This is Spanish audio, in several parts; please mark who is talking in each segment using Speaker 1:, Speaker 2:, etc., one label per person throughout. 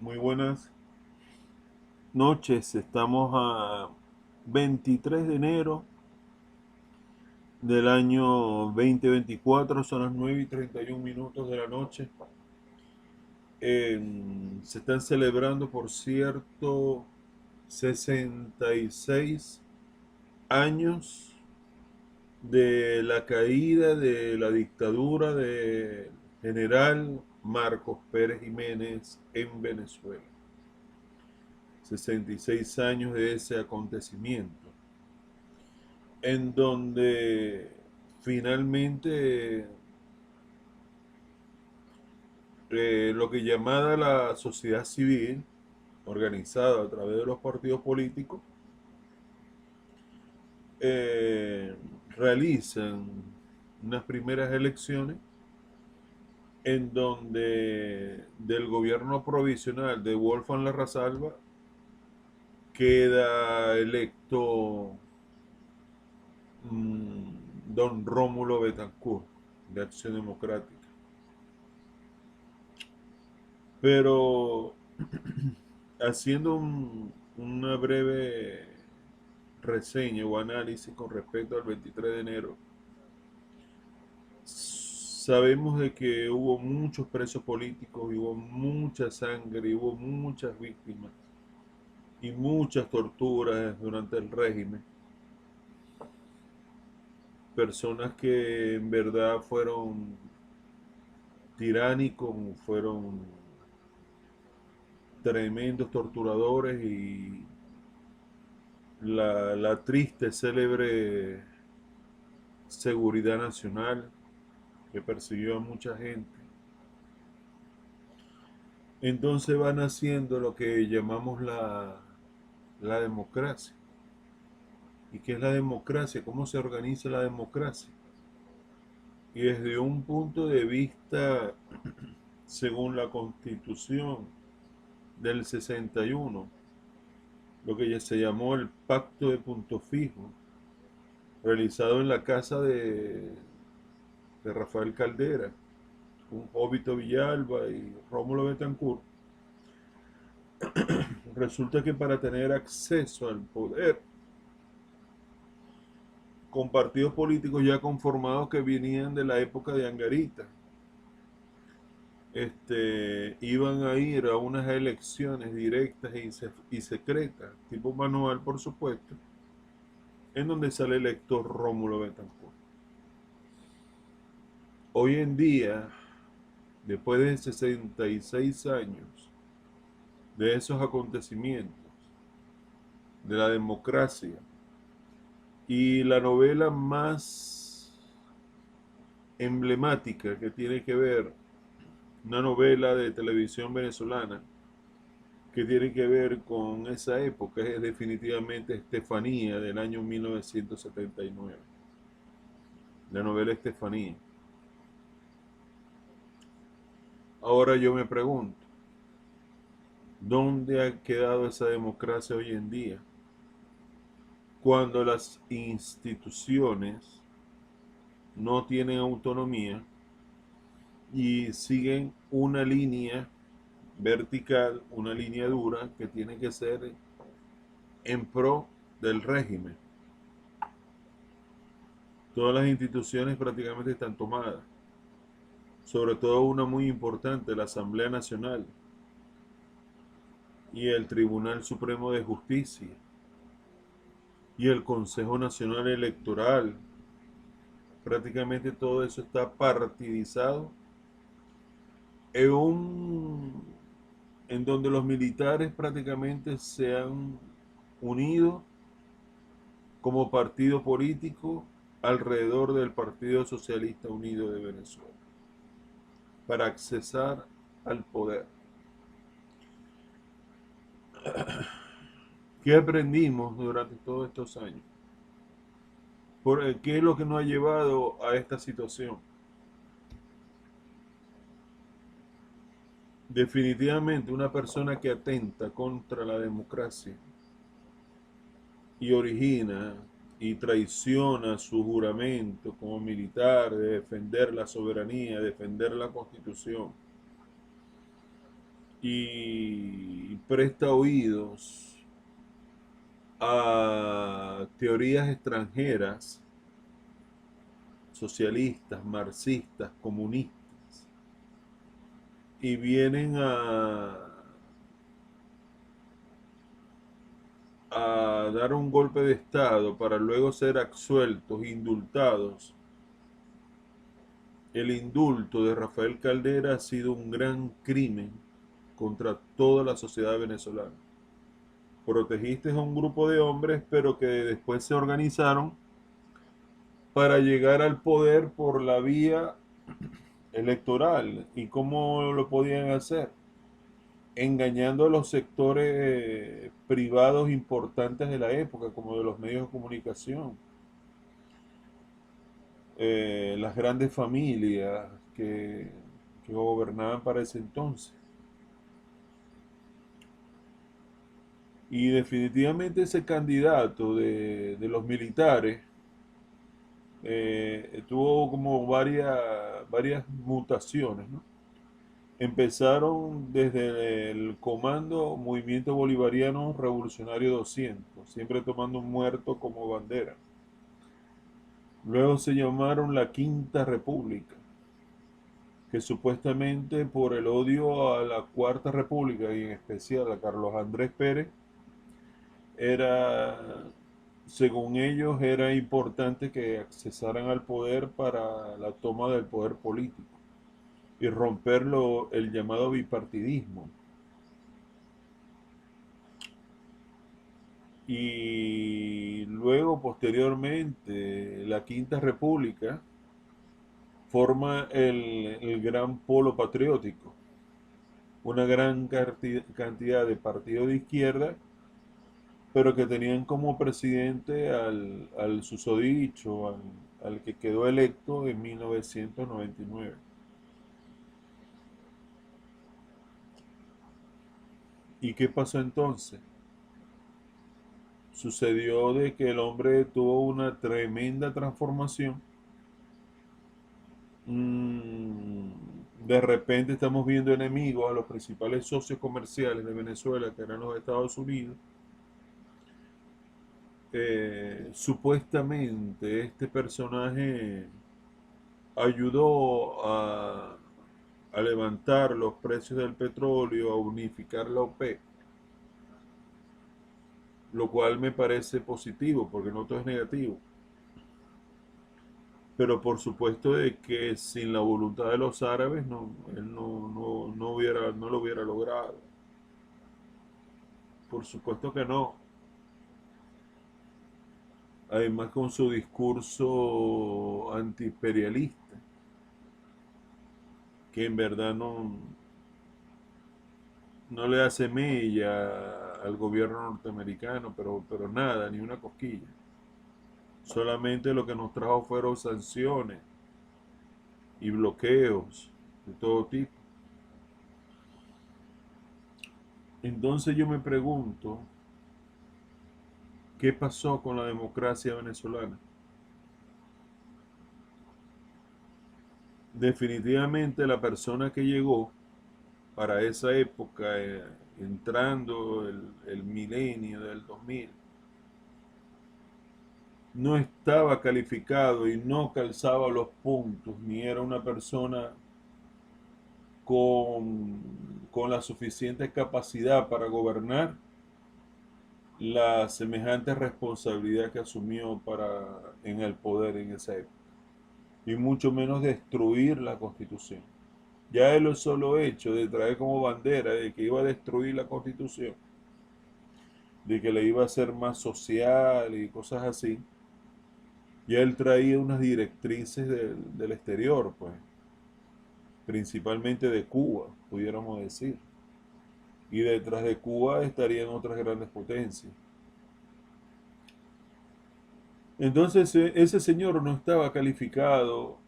Speaker 1: Muy buenas noches. Estamos a 23 de enero del año 2024. Son las 9:31 de la noche. Se están celebrando, por cierto, 66 años de la caída de la dictadura del general Marcos Pérez Jiménez en Venezuela. 66 años de ese acontecimiento, en donde finalmente lo que llamada la sociedad civil, organizada a través de los partidos políticos, eh, realizan unas primeras elecciones en donde del gobierno provisional de Wolfgang Larrasalva queda electo don Rómulo Betancourt, de Acción Democrática. Pero haciendo una breve reseña o análisis con respecto al 23 de enero, sabemos de que hubo muchos presos políticos, hubo mucha sangre, hubo muchas víctimas y muchas torturas durante el régimen. Personas que en verdad fueron tiránicos, fueron tremendos torturadores, y la triste, célebre seguridad nacional que persiguió a mucha gente. Entonces van haciendo lo que llamamos la democracia. ¿Y qué es la democracia? ¿Cómo se organiza la democracia? Y desde un punto de vista, según la Constitución del 61, lo que ya se llamó el Pacto de Punto Fijo, realizado en la casa de Rafael Caldera, con Óbito Villalba y Rómulo Betancourt. Resulta que para tener acceso al poder, con partidos políticos ya conformados que venían de la época de Angarita, iban a ir a unas elecciones directas y secretas, tipo manual por supuesto, en donde sale electo Rómulo Betancourt. Hoy en día, después de 66 años de esos acontecimientos, de la democracia, y la novela más emblemática que tiene que ver, una novela de televisión venezolana que tiene que ver con esa época, es definitivamente Estefanía, del año 1979. La novela Estefanía. Ahora yo me pregunto, ¿dónde ha quedado esa democracia hoy en día? Cuando las instituciones no tienen autonomía y siguen una línea vertical, una línea dura que tiene que ser en pro del régimen. Todas las instituciones prácticamente están tomadas, sobre todo una muy importante, la Asamblea Nacional y el Tribunal Supremo de Justicia y el Consejo Nacional Electoral. Prácticamente todo eso está partidizado en en donde los militares prácticamente se han unido como partido político alrededor del Partido Socialista Unido de Venezuela para accesar al poder. ¿Qué aprendimos durante todos estos años? ¿Qué es lo que nos ha llevado a esta situación? Definitivamente una persona que atenta contra la democracia y origina y traiciona su juramento como militar de defender la soberanía, defender la constitución, y presta oídos a teorías extranjeras, socialistas, marxistas, comunistas, y vienen a dar un golpe de Estado para luego ser absueltos, indultados. El indulto de Rafael Caldera ha sido un gran crimen contra toda la sociedad venezolana. Protegiste a un grupo de hombres, pero que después se organizaron para llegar al poder por la vía electoral. ¿Y cómo lo podían hacer? Engañando a los sectores privados importantes de la época, como de los medios de comunicación, las grandes familias que gobernaban para ese entonces. Y definitivamente ese candidato de los militares tuvo como varias mutaciones, ¿no? Empezaron desde el Comando Movimiento Bolivariano Revolucionario 200, siempre tomando un muerto como bandera. Luego se llamaron la Quinta República, que supuestamente por el odio a la Cuarta República y en especial a Carlos Andrés Pérez, era, según ellos, era importante que accesaran al poder para la toma del poder político y romperlo el llamado bipartidismo. Y luego, posteriormente, la Quinta República forma el gran polo patriótico, una gran cantidad de partidos de izquierda, pero que tenían como presidente al susodicho, al que quedó electo en 1999. ¿Y qué pasó entonces? Sucedió de que el hombre tuvo una tremenda transformación. De repente estamos viendo enemigos a los principales socios comerciales de Venezuela, que eran los Estados Unidos. Supuestamente este personaje ayudó a levantar los precios del petróleo, a unificar la OPEP, lo cual me parece positivo, porque no todo es negativo. Pero por supuesto de que sin la voluntad de los árabes él no lo hubiera logrado. Por supuesto que no. Además con su discurso antiimperialista, que en verdad no le hace mella al gobierno norteamericano, pero nada, ni una cosquilla. Solamente lo que nos trajo fueron sanciones y bloqueos de todo tipo. Entonces yo me pregunto, ¿qué pasó con la democracia venezolana? Definitivamente la persona que llegó para esa época, entrando el milenio del 2000, no estaba calificado y no calzaba los puntos, ni era una persona con la suficiente capacidad para gobernar la semejante responsabilidad que asumió en el poder en esa época, y mucho menos destruir la Constitución. Ya el solo hecho de traer como bandera de que iba a destruir la Constitución, de que le iba a hacer más social y cosas así, ya él traía unas directrices del exterior, pues, principalmente de Cuba, pudiéramos decir. Y detrás de Cuba estarían otras grandes potencias. Entonces ese señor no estaba calificado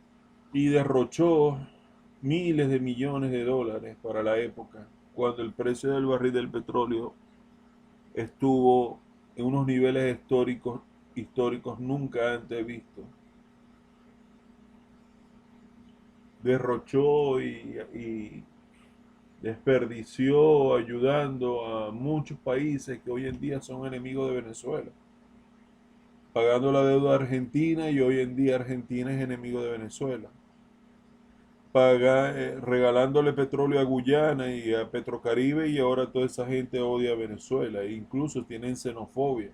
Speaker 1: y derrochó miles de millones de dólares para la época, cuando el precio del barril del petróleo estuvo en unos niveles históricos nunca antes vistos. Derrochó desperdició ayudando a muchos países que hoy en día son enemigos de Venezuela, pagando la deuda argentina y hoy en día Argentina es enemigo de Venezuela, regalándole petróleo a Guyana y a Petrocaribe y ahora toda esa gente odia a Venezuela e incluso tienen xenofobia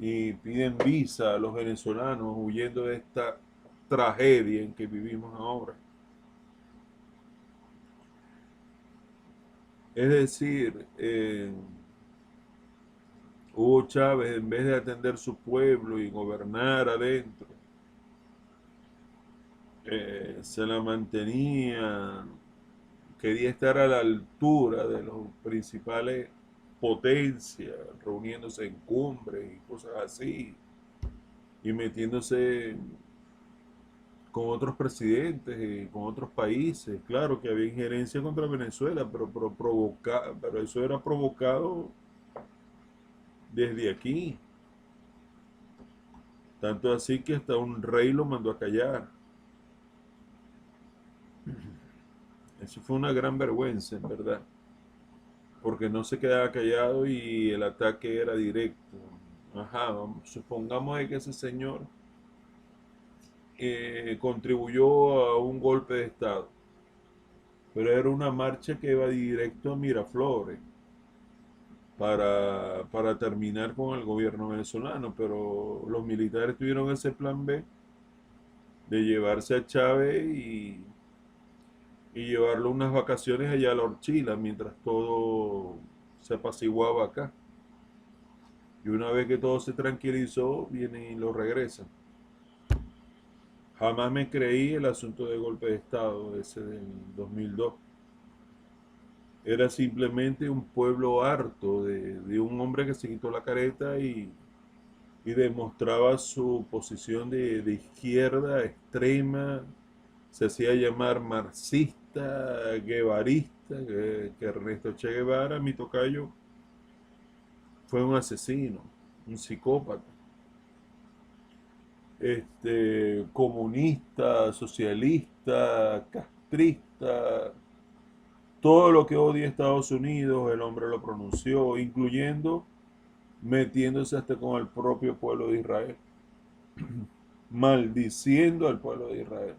Speaker 1: y piden visa a los venezolanos huyendo de esta tragedia en que vivimos ahora. Es decir, Hugo Chávez, en vez de atender su pueblo y gobernar adentro, se la mantenía, quería estar a la altura de los principales potencias, reuniéndose en cumbres y cosas así, y metiéndose con otros presidentes y con otros países. Claro que había injerencia contra Venezuela, pero eso era provocado desde aquí. Tanto así que hasta un rey lo mandó a callar. Eso fue una gran vergüenza, en verdad, porque no se quedaba callado y el ataque era directo. Ajá, supongamos de que ese señor contribuyó a un golpe de Estado, pero era una marcha que iba directo a Miraflores para terminar con el gobierno venezolano, pero los militares tuvieron ese plan B de llevarse a Chávez y llevarlo unas vacaciones allá a la Orchila mientras todo se apaciguaba acá. Y una vez que todo se tranquilizó, vienen y lo regresan. Jamás me creí el asunto de golpe de Estado, ese del 2002. Era simplemente un pueblo harto de un hombre que se quitó la careta y demostraba su posición de izquierda extrema. Se hacía llamar marxista, guevarista, que Ernesto Che Guevara, mi tocayo, fue un asesino, un psicópata, comunista, socialista, castrista, todo lo que odia Estados Unidos, el hombre lo pronunció, incluyendo metiéndose hasta con el propio pueblo de Israel, maldiciendo al pueblo de Israel.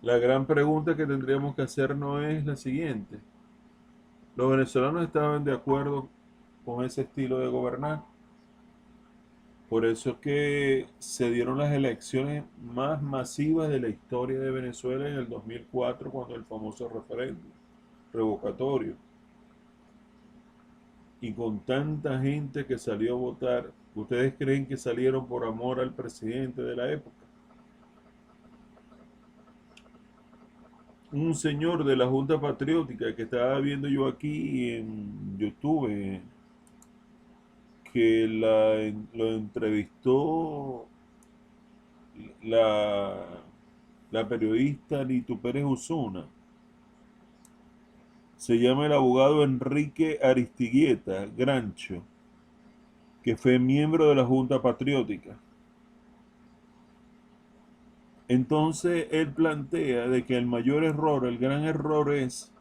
Speaker 1: La gran pregunta que tendríamos que hacernos es la siguiente. ¿Los venezolanos estaban de acuerdo con ese estilo de gobernar? Por eso es que se dieron las elecciones más masivas de la historia de Venezuela en el 2004, cuando el famoso referéndum revocatorio. Y con tanta gente que salió a votar, ¿ustedes creen que salieron por amor al presidente de la época? Un señor de la Junta Patriótica que estaba viendo yo aquí en YouTube, que lo entrevistó la, la periodista Nitu Pérez Osuna. Se llama el abogado Enrique Aristigueta Grancho, que fue miembro de la Junta Patriótica. Entonces él plantea de que el mayor error, el gran error es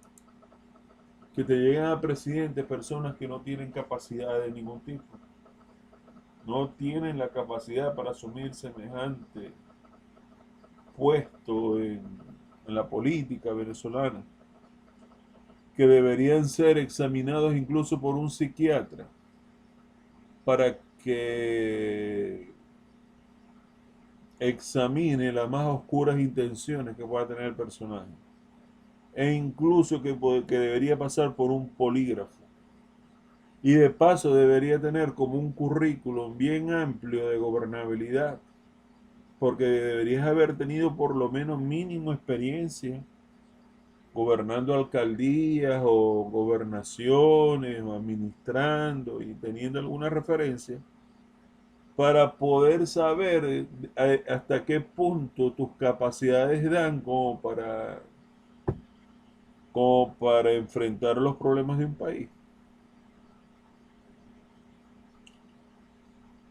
Speaker 1: que te llegan a presidente personas que no tienen capacidad de ningún tipo. No tienen la capacidad para asumir semejante puesto en la política venezolana, que deberían ser examinados incluso por un psiquiatra para que examine las más oscuras intenciones que pueda tener el personaje. E incluso que debería pasar por un polígrafo. Y de paso debería tener como un currículum bien amplio de gobernabilidad, porque deberías haber tenido por lo menos mínimo experiencia gobernando alcaldías o gobernaciones o administrando y teniendo alguna referencia para poder saber hasta qué punto tus capacidades dan como para enfrentar los problemas de un país.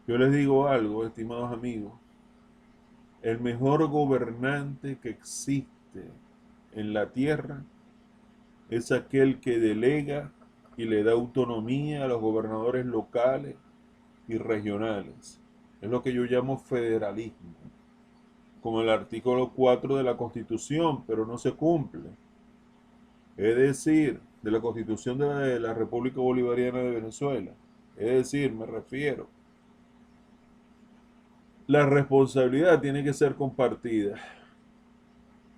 Speaker 1: Yo les digo algo, estimados amigos, el mejor gobernante que existe en la tierra es aquel que delega y le da autonomía a los gobernadores locales y regionales. Es lo que yo llamo federalismo, con el artículo 4 de la Constitución, pero no se cumple. Es decir, de la Constitución de la República Bolivariana de Venezuela. Es decir, me refiero, la responsabilidad tiene que ser compartida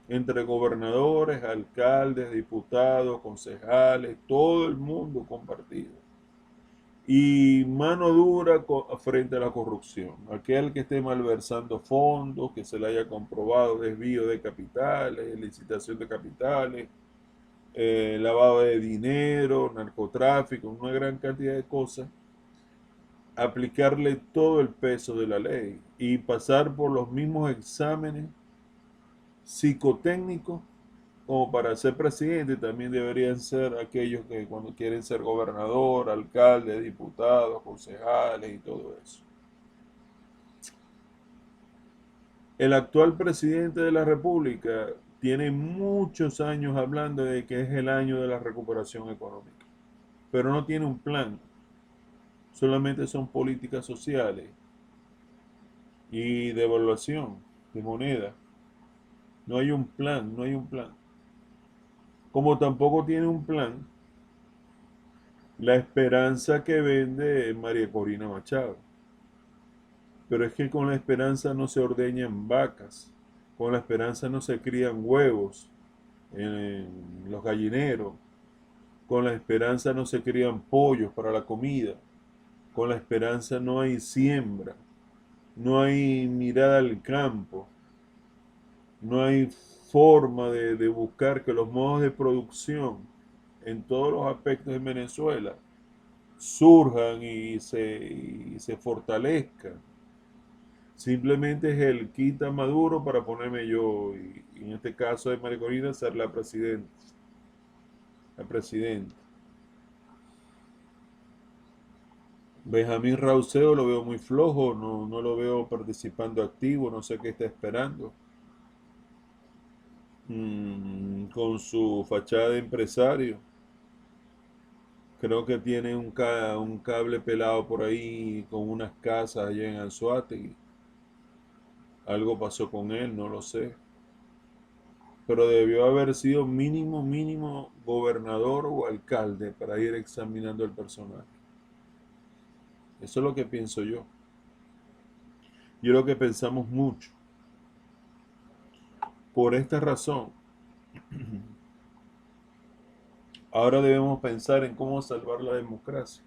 Speaker 1: entre gobernadores, alcaldes, diputados, concejales, todo el mundo compartido. Y mano dura frente a la corrupción. Aquel que esté malversando fondos, que se le haya comprobado desvío de capitales, licitación de capitales, lavado de dinero, narcotráfico, una gran cantidad de cosas, aplicarle todo el peso de la ley y pasar por los mismos exámenes psicotécnicos como para ser presidente. También deberían ser aquellos que cuando quieren ser gobernador, alcalde, diputados, concejales y todo eso. El actual presidente de la República tiene muchos años hablando de que es el año de la recuperación económica, pero no tiene un plan. Solamente son políticas sociales y devaluación de moneda. No hay un plan, no hay un plan. Como tampoco tiene un plan la esperanza que vende María Corina Machado. Pero es que con la esperanza no se ordeñan vacas, con la esperanza no se crían huevos en los gallineros, con la esperanza no se crían pollos para la comida, con la esperanza no hay siembra, no hay mirada al campo, no hay forma de buscar que los modos de producción en todos los aspectos de Venezuela surjan y se fortalezcan. Simplemente es el quita Maduro para ponerme yo, y en este caso de María Corina, ser la presidenta. La presidenta. Benjamín Rauseo lo veo muy flojo, no lo veo participando activo, no sé qué está esperando. Con su fachada de empresario. Creo que tiene un cable pelado por ahí con unas casas allá en Anzoátegui. Algo pasó con él, no lo sé. Pero debió haber sido mínimo gobernador o alcalde para ir examinando el personaje. Eso es lo que pienso yo. Yo lo que pensamos mucho. Por esta razón, ahora debemos pensar en cómo salvar la democracia.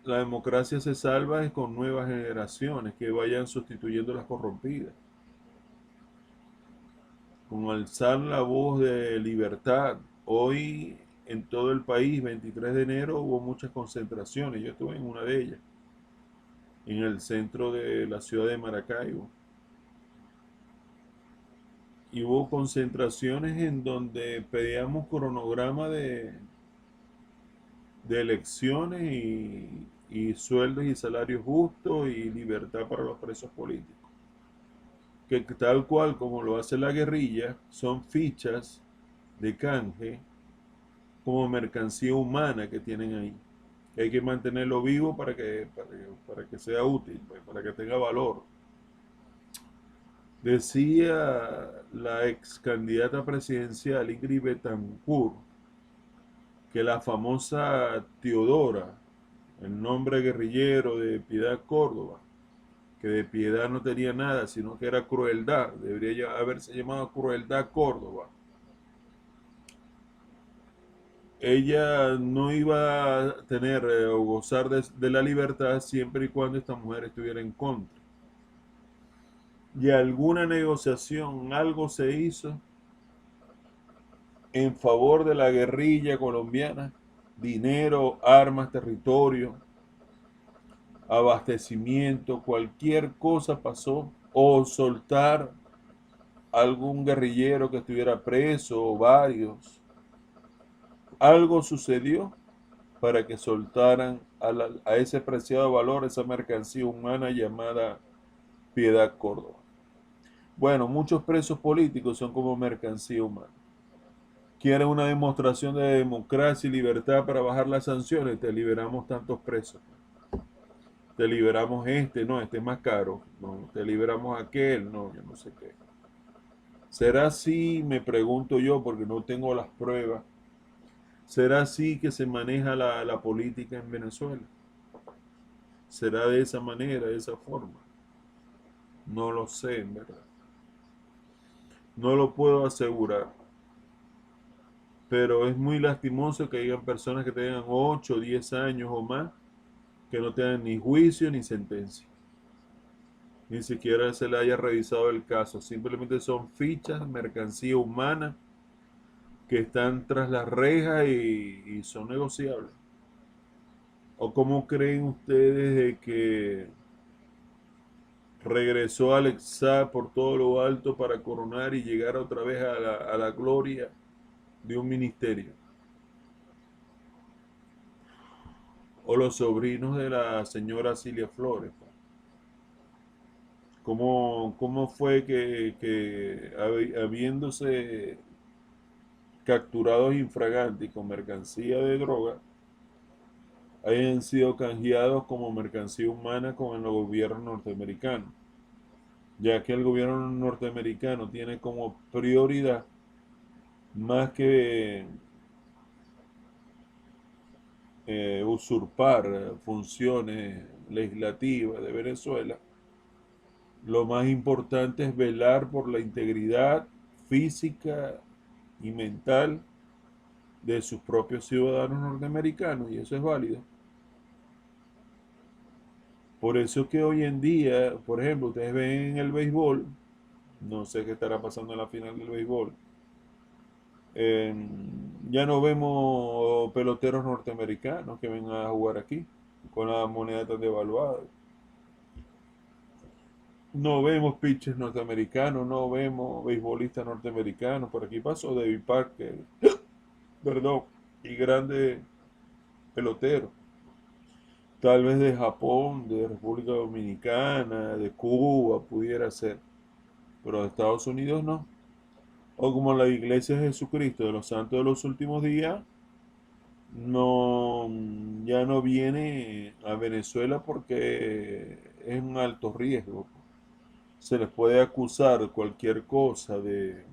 Speaker 1: La democracia se salva es con nuevas generaciones que vayan sustituyendo las corrompidas. Con alzar la voz de libertad. Hoy en todo el país, 23 de enero, hubo muchas concentraciones. Yo estuve en una de ellas, en el centro de la ciudad de Maracaibo. Y hubo concentraciones en donde pedíamos cronograma de elecciones y sueldos y salarios justos y libertad para los presos políticos. Que tal cual como lo hace la guerrilla, son fichas de canje como mercancía humana que tienen ahí. Que hay que mantenerlo vivo para que sea útil, para que tenga valor. Decía la ex candidata presidencial Ingrid Betancourt que la famosa Teodora, el nombre guerrillero de Piedad Córdoba, que de piedad no tenía nada, sino que era crueldad, debería haberse llamado Crueldad Córdoba. Ella no iba a tener o gozar de la libertad siempre y cuando esta mujer estuviera en contra. Y alguna negociación, algo se hizo en favor de la guerrilla colombiana, dinero, armas, territorio, abastecimiento, cualquier cosa pasó, o soltar algún guerrillero que estuviera preso o varios. Algo sucedió para que soltaran a ese preciado valor, esa mercancía humana llamada Piedad Córdoba. Bueno, muchos presos políticos son como mercancía humana. Quieren una demostración de democracia y libertad para bajar las sanciones, te liberamos tantos presos. Te liberamos este, no, este es más caro. No, te liberamos aquel, no, yo no sé qué. ¿Será así? Me pregunto yo, porque no tengo las pruebas. ¿Será así que se maneja la política en Venezuela? ¿Será de esa manera, de esa forma? No lo sé, en verdad. No lo puedo asegurar. Pero es muy lastimoso que hayan personas que tengan 8, 10 años o más que no tengan ni juicio ni sentencia. Ni siquiera se le haya revisado el caso. Simplemente son fichas, mercancía humana que están tras las rejas y son negociables. ¿O cómo creen ustedes de que regresó Alex Saab por todo lo alto para coronar y llegar otra vez a la gloria de un ministerio? O los sobrinos de la señora Cilia Flores. ¿Cómo fue que habiéndose capturados infraganti con mercancía de droga, hayan sido canjeados como mercancía humana con el gobierno norteamericano? Ya que el gobierno norteamericano tiene como prioridad, más que usurpar funciones legislativas de Venezuela, lo más importante es velar por la integridad física y mental de sus propios ciudadanos norteamericanos, y eso es válido. Por eso que hoy en día, por ejemplo, ustedes ven en el béisbol, no sé qué estará pasando en la final del béisbol, eh, ya no vemos peloteros norteamericanos que vengan a jugar aquí con la moneda tan devaluada. No vemos pitchers norteamericanos, no vemos beisbolistas norteamericanos. Por aquí pasó David Parker, perdón, y grandes peloteros. Tal vez de Japón, de República Dominicana, de Cuba, pudiera ser. Pero de Estados Unidos no. O como la Iglesia de Jesucristo de los Santos de los Últimos Días, no, ya no viene a Venezuela porque es un alto riesgo. Se les puede acusar cualquier cosa de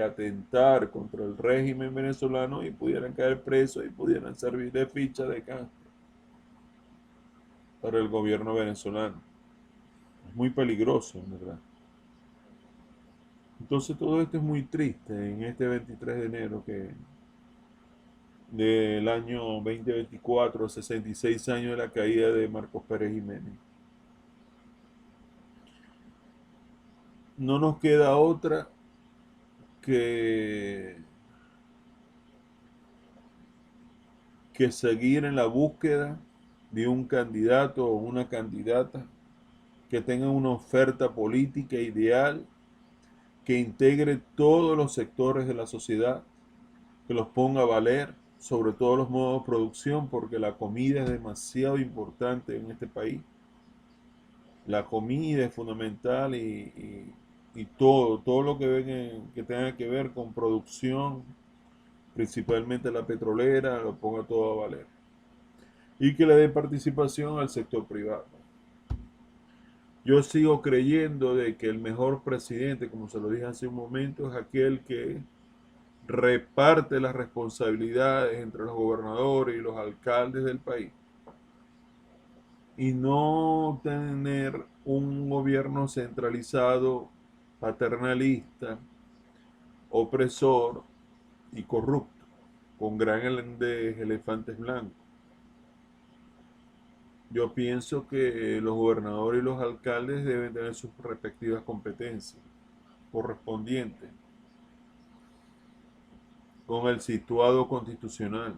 Speaker 1: atentar contra el régimen venezolano y pudieran caer presos y pudieran servir de ficha de campo para el gobierno venezolano. Es muy peligroso, en verdad. Entonces todo esto es muy triste en este 23 de enero del año 2024, 66 años de la caída de Marcos Pérez Jiménez. No nos queda otra que, que seguir en la búsqueda de un candidato o una candidata que tenga una oferta política ideal, que integre todos los sectores de la sociedad, que los ponga a valer, sobre todo los modos de producción, porque la comida es demasiado importante en este país. La comida es fundamental y todo lo que que tenga que ver con producción, principalmente la petrolera, lo ponga todo a valer. Y que le dé participación al sector privado. Yo sigo creyendo de que el mejor presidente, como se lo dije hace un momento, es aquel que reparte las responsabilidades entre los gobernadores y los alcaldes del país y no tener un gobierno centralizado, paternalista, opresor y corrupto, con grandes elefantes blancos. Yo pienso que los gobernadores y los alcaldes deben tener sus respectivas competencias correspondientes con el situado constitucional.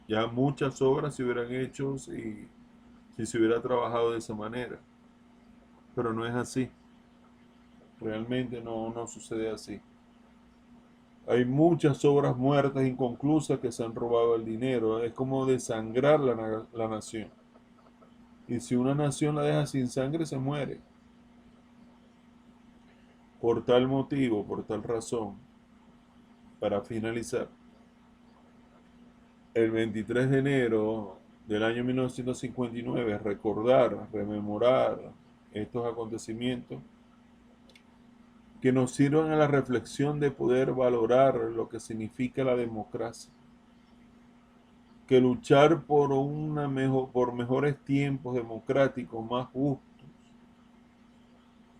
Speaker 1: Ya muchas obras se hubieran hecho si se hubiera trabajado de esa manera, pero no es así. Realmente no sucede así. Hay muchas obras muertas, inconclusas, que se han robado el dinero. Es como desangrar la nación. Y si una nación la deja sin sangre, se muere. Por tal motivo, por tal razón, para finalizar, el 23 de enero del año 1959, recordar, rememorar estos acontecimientos que nos sirvan a la reflexión de poder valorar lo que significa la democracia, que luchar por mejores tiempos democráticos más justos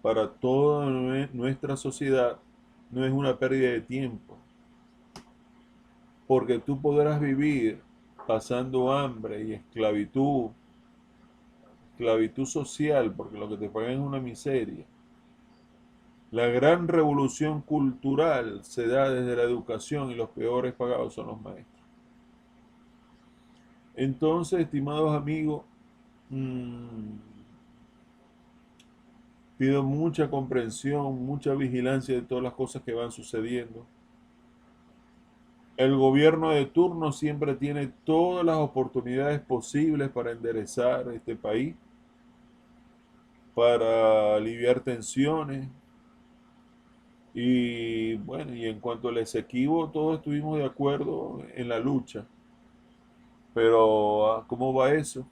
Speaker 1: para toda nuestra sociedad no es una pérdida de tiempo, porque tú podrás vivir pasando hambre y esclavitud social, porque lo que te pagan es una miseria. La gran revolución cultural se da desde la educación y los peores pagados son los maestros. Entonces, estimados amigos, pido mucha comprensión, mucha vigilancia de todas las cosas que van sucediendo. El gobierno de turno siempre tiene todas las oportunidades posibles para enderezar este país, para aliviar tensiones. Y bueno, y en cuanto al Esequibo, todos estuvimos de acuerdo en la lucha. Pero, ¿cómo va eso?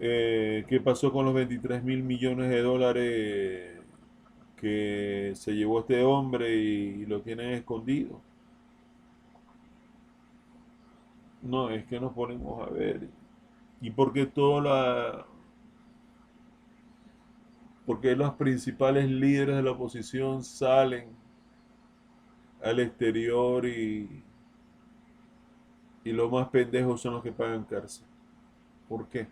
Speaker 1: ¿Qué pasó con los 23.000 millones de dólares que se llevó este hombre y lo tienen escondido? No, es que nos ponemos a ver. ¿Y por qué por qué los principales líderes de la oposición salen al exterior y los más pendejos son los que pagan cárcel? ¿Por qué?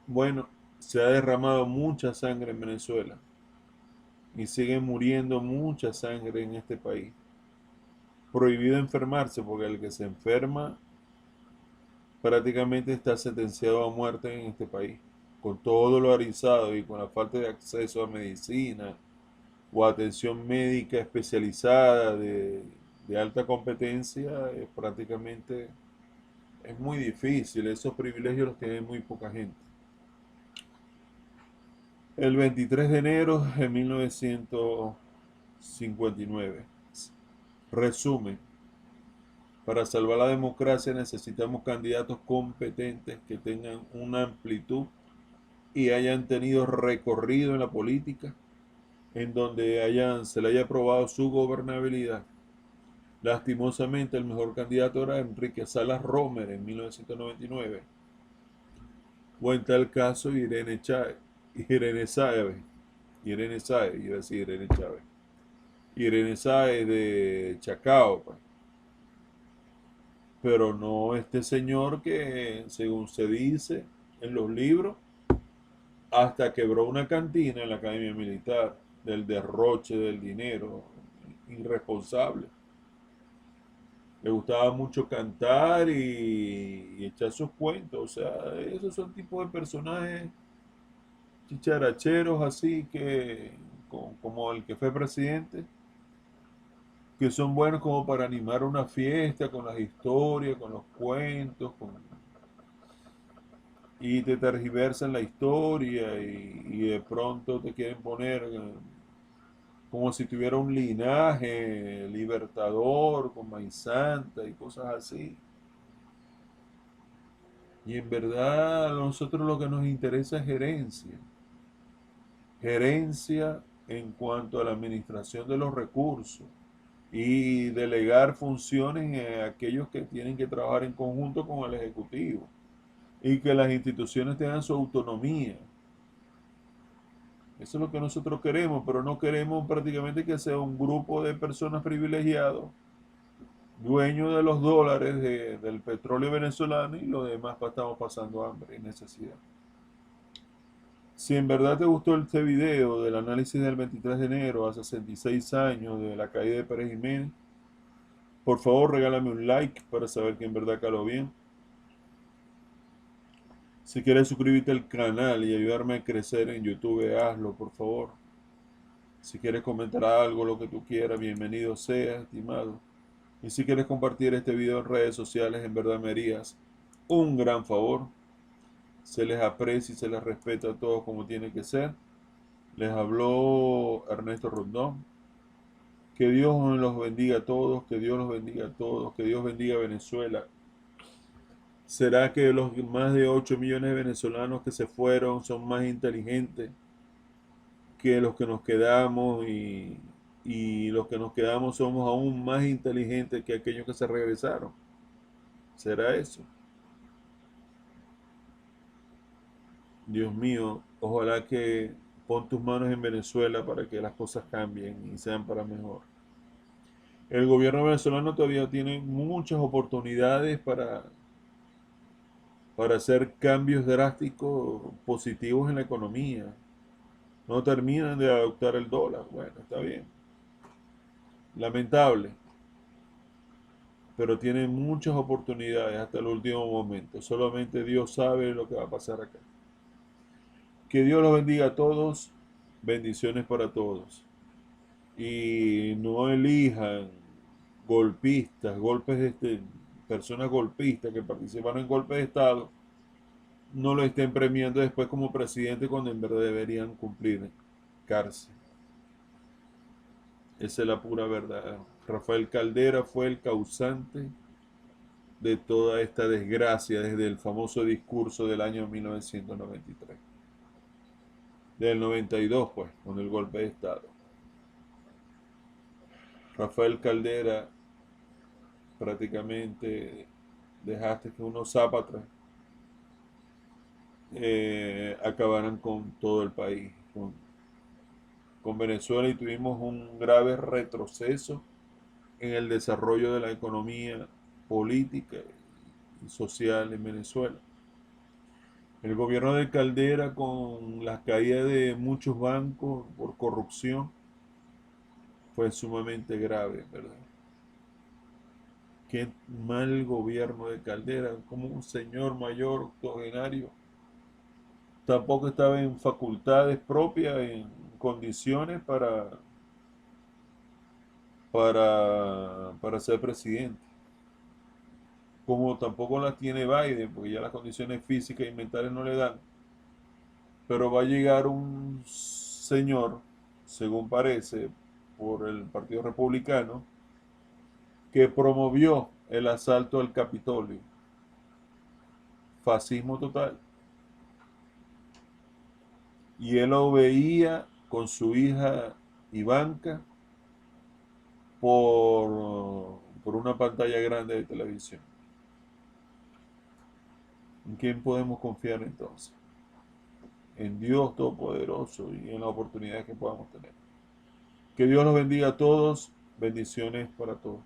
Speaker 1: Bueno, se ha derramado mucha sangre en Venezuela y sigue muriendo mucha sangre en este país. Prohibido enfermarse porque el que se enferma prácticamente está sentenciado a muerte en este país. Con todo lo arizado y con la falta de acceso a medicina o atención médica especializada de alta competencia, prácticamente es muy difícil. Esos privilegios los tiene muy poca gente. El 23 de enero de 1959. Resumen. Para salvar la democracia necesitamos candidatos competentes que tengan una amplitud y hayan tenido recorrido en la política, en donde se le haya probado su gobernabilidad. Lastimosamente, el mejor candidato era Enrique Salas Romer en 1999, o en tal caso Irene Sáez, iba a decir Irene Chávez, Irene Sáez de Chacao, pues. Pero no este señor que, según se dice en los libros, hasta quebró una cantina en la Academia Militar del derroche del dinero, irresponsable. Le gustaba mucho cantar y echar sus cuentos. O sea, esos son tipos de personajes chicharacheros así que, como el que fue presidente, que son buenos como para animar una fiesta con las historias, con los cuentos, y te tergiversan la historia y de pronto te quieren poner como si tuviera un linaje libertador con Maíz Santa y cosas así. Y en verdad a nosotros lo que nos interesa es gerencia. Gerencia en cuanto a la administración de los recursos y delegar funciones a aquellos que tienen que trabajar en conjunto con el Ejecutivo y que las instituciones tengan su autonomía. Eso es lo que nosotros queremos, pero no queremos prácticamente que sea un grupo de personas privilegiados, dueños de los dólares del petróleo venezolano y los demás estamos pasando hambre y necesidad. Si en verdad te gustó este video del análisis del 23 de enero a 66 años de la caída de Pérez Jiménez, por favor regálame un like para saber que en verdad caló bien. Si quieres suscribirte al canal y ayudarme a crecer en YouTube, hazlo por favor. Si quieres comentar algo, lo que tú quieras, bienvenido sea, estimado. Y si quieres compartir este video en redes sociales, en verdad me harías un gran favor. se les aprecia y se les respeta a todos como tiene que ser. Les habló Ernesto Rondón. Que Dios los bendiga a todos, que Dios los bendiga a todos, que Dios bendiga a Venezuela. ¿Será que los más de 8 millones de venezolanos que se fueron son más inteligentes que los que nos quedamos y los que nos quedamos somos aún más inteligentes que aquellos que se regresaron? ¿Será eso? Dios mío, ojalá que pon tus manos en Venezuela para que las cosas cambien y sean para mejor. El gobierno venezolano todavía tiene muchas oportunidades para hacer cambios drásticos positivos en la economía. No terminan de adoptar el dólar. Bueno, está bien. Lamentable, pero tienen muchas oportunidades hasta el último momento. Solamente Dios sabe lo que va a pasar acá. Que Dios los bendiga a todos. Bendiciones para todos. Y no elijan golpistas, personas golpistas que participaron en golpes de Estado, no lo estén premiando después como presidente cuando en verdad deberían cumplir cárcel. Esa es la pura verdad. Rafael Caldera fue el causante de toda esta desgracia desde el famoso discurso del año 1993. Del 92, pues, con el golpe de Estado. Rafael Caldera, prácticamente dejaste que unos zápatas acabaran con todo el país, con Venezuela, y tuvimos un grave retroceso en el desarrollo de la economía política y social en Venezuela. El gobierno de Caldera, con la caída de muchos bancos por corrupción, fue sumamente grave, ¿verdad? Qué mal gobierno de Caldera, como un señor mayor octogenario tampoco estaba en facultades propias, en condiciones para ser presidente. Como tampoco las tiene Biden, porque ya las condiciones físicas y mentales no le dan. Pero va a llegar un señor, según parece, por el Partido Republicano, que promovió el asalto al Capitolio. Fascismo total. Y él lo veía con su hija Ivanka por una pantalla grande de televisión. ¿En quién podemos confiar entonces? En Dios Todopoderoso y en las oportunidades que podamos tener. Que Dios los bendiga a todos. Bendiciones para todos.